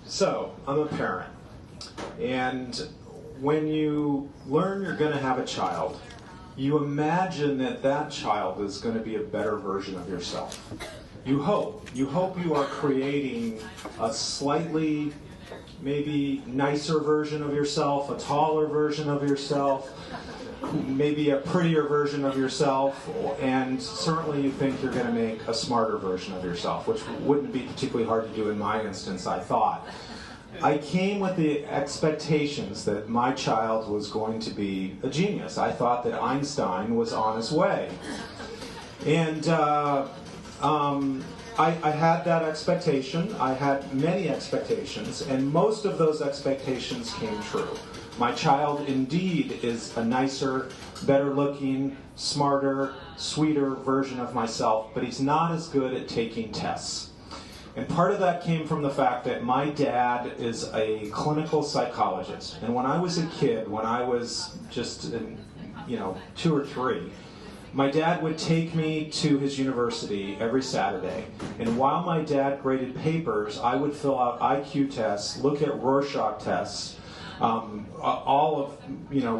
So, I'm a parent, and when you learn you're going to have a child, you imagine that that child is going to be a better version of yourself. You hope you are creating a slightly, maybe nicer version of yourself, a taller version of yourself, maybe a prettier version of yourself, and certainly you think you're going to make a smarter version of yourself, which wouldn't be particularly hard to do in my instance, I thought. I came with the expectations that my child was going to be a genius. I thought that Einstein was on his way. And I had that expectation. I had many expectations, and most of those expectations came true. My child indeed is a nicer, better looking, smarter, sweeter version of myself, but he's not as good at taking tests. And part of that came from the fact that my dad is a clinical psychologist. And when I was a kid, when I was just, 2 or 3, my dad would take me to his university every Saturday. And while my dad graded papers, I would fill out IQ tests, look at Rorschach tests, all of,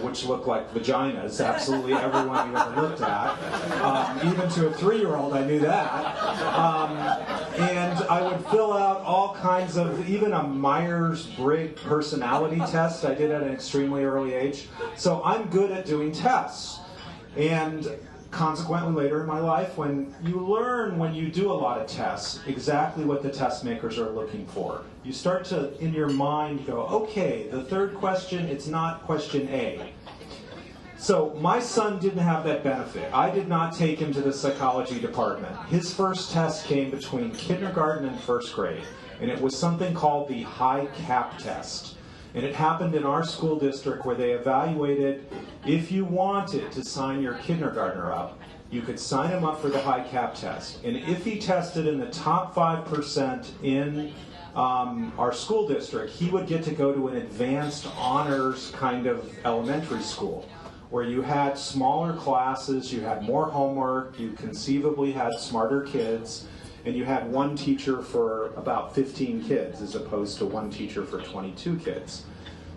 which look like vaginas, absolutely everyone you ever looked at. Even to a 3-year-old, I knew that. And I would fill out all kinds of, even a Myers-Briggs personality test I did at an extremely early age. So I'm good at doing tests. And consequently, later in my life, when you learn, when you do a lot of tests, exactly what the test makers are looking for. You start to, in your mind, go, okay, the third question, it's not question A. So my son didn't have that benefit. I did not take him to the psychology department. His first test came between kindergarten and first grade, and it was something called the high cap test. And it happened in our school district where they evaluated if you wanted to sign your kindergartner up, you could sign him up for the high cap test. And if he tested in the top 5% in our school district, he would get to go to an advanced honors kind of elementary school where you had smaller classes, you had more homework, you conceivably had smarter kids, and you had one teacher for about 15 kids as opposed to one teacher for 22 kids.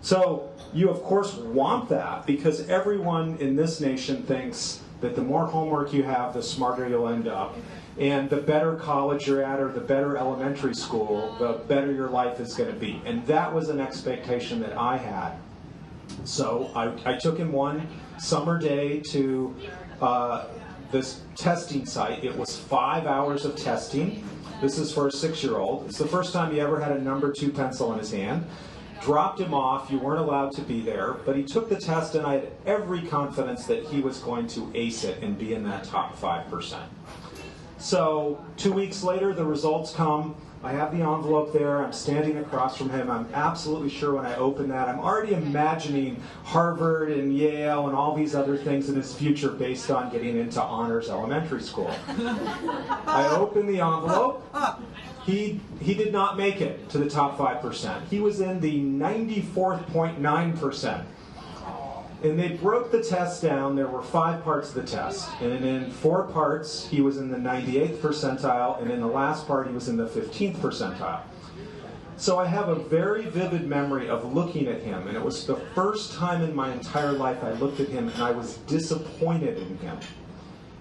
So you of course want that because everyone in this nation thinks that the more homework you have, the smarter you'll end up. And the better college you're at or the better elementary school, the better your life is going to be. And that was an expectation that I had. So I took him one summer day to this testing site. It was 5 hours of testing. This is for a 6-year-old. It's the first time he ever had a number 2 pencil in his hand. Dropped him off. You weren't allowed to be there. But he took the test, and I had every confidence that he was going to ace it and be in that top 5%. So 2 weeks later, the results come. I have the envelope there. I'm standing across from him. I'm absolutely sure when I open that, I'm already imagining Harvard and Yale and all these other things in his future based on getting into honors elementary school. I open the envelope. He did not make it to the top 5%. He was in the 94.9%. And they broke the test down. There were 5 parts of the test. And in 4 parts, he was in the 98th percentile, and in the last part, he was in the 15th percentile. So I have a very vivid memory of looking at him, and it was the first time in my entire life I looked at him and I was disappointed in him.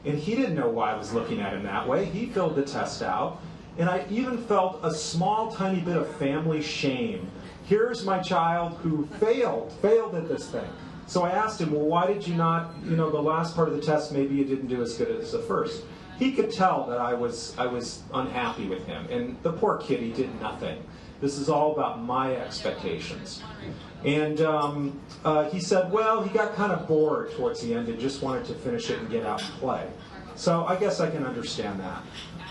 And he didn't know why I was looking at him that way. He filled the test out, and I even felt a small, tiny bit of family shame. Here's my child who failed at this thing. So I asked him, well, why did you not, the last part of the test, maybe you didn't do as good as the first. He could tell that I was unhappy with him. And the poor kid, he did nothing. This is all about my expectations. And he said, well, he got kind of bored towards the end and just wanted to finish it and get out and play. So I guess I can understand that.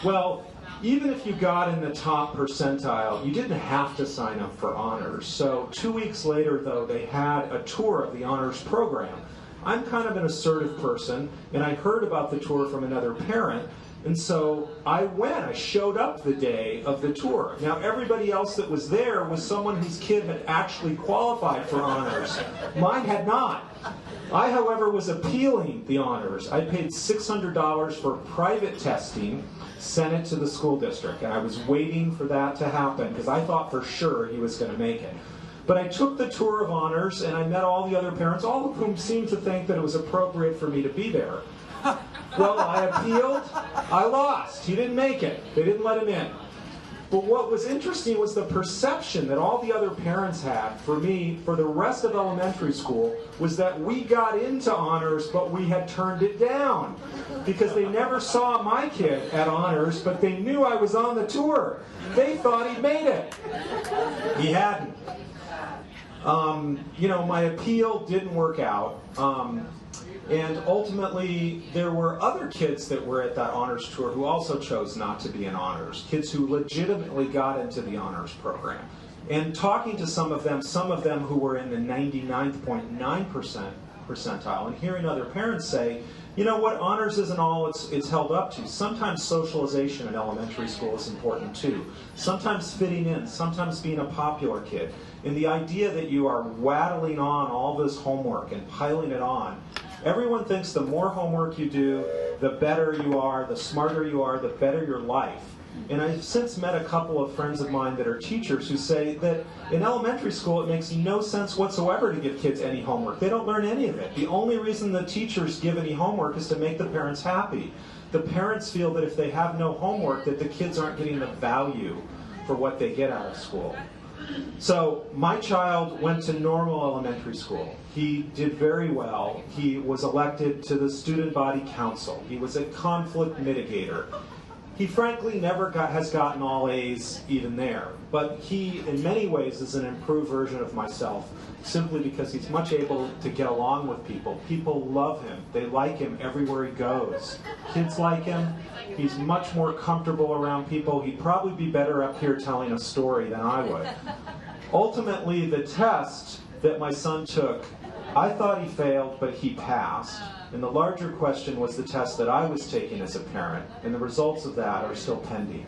Well, even if you got in the top percentile, you didn't have to sign up for honors. So 2 weeks later, though, they had a tour of the honors program. I'm kind of an assertive person, and I heard about the tour from another parent, And so I went. I showed up the day of the tour. Now, everybody else that was there was someone whose kid had actually qualified for honors. Mine had not. I, however, was appealing the honors. I paid $600 for private testing, sent it to the school district, and I was waiting for that to happen because I thought for sure he was going to make it. But I took the tour of honors, and I met all the other parents, all of whom seemed to think that it was appropriate for me to be there. Well, I appealed. I lost. He didn't make it. They didn't let him in. But what was interesting was the perception that all the other parents had for me, for the rest of elementary school, was that we got into honors, but we had turned it down. Because they never saw my kid at honors, but they knew I was on the tour. They thought he'd made it. He hadn't. My appeal didn't work out. And ultimately, there were other kids that were at that honors tour who also chose not to be in honors, kids who legitimately got into the honors program. And talking to some of them who were in the 99.9% percentile, and hearing other parents say, you know what, honors isn't all it's held up to. Sometimes socialization in elementary school is important too. Sometimes fitting in, sometimes being a popular kid. And the idea that you are waddling on all this homework and piling it on. Everyone thinks the more homework you do, the better you are, the smarter you are, the better your life. And I've since met a couple of friends of mine that are teachers who say that in elementary school it makes no sense whatsoever to give kids any homework. They don't learn any of it. The only reason the teachers give any homework is to make the parents happy. The parents feel that if they have no homework, that the kids aren't getting the value for what they get out of school. So my child went to normal elementary school. He did very well. He was elected to the student body council. He was a conflict mitigator. He frankly never has gotten all A's even there, but he in many ways is an improved version of myself simply because he's much able to get along with people. People love him. They like him everywhere he goes. Kids like him. He's much more comfortable around people. He'd probably be better up here telling a story than I would. Ultimately, the test that my son took, I thought he failed, but he passed. And the larger question was the test that I was taking as a parent, and the results of that are still pending.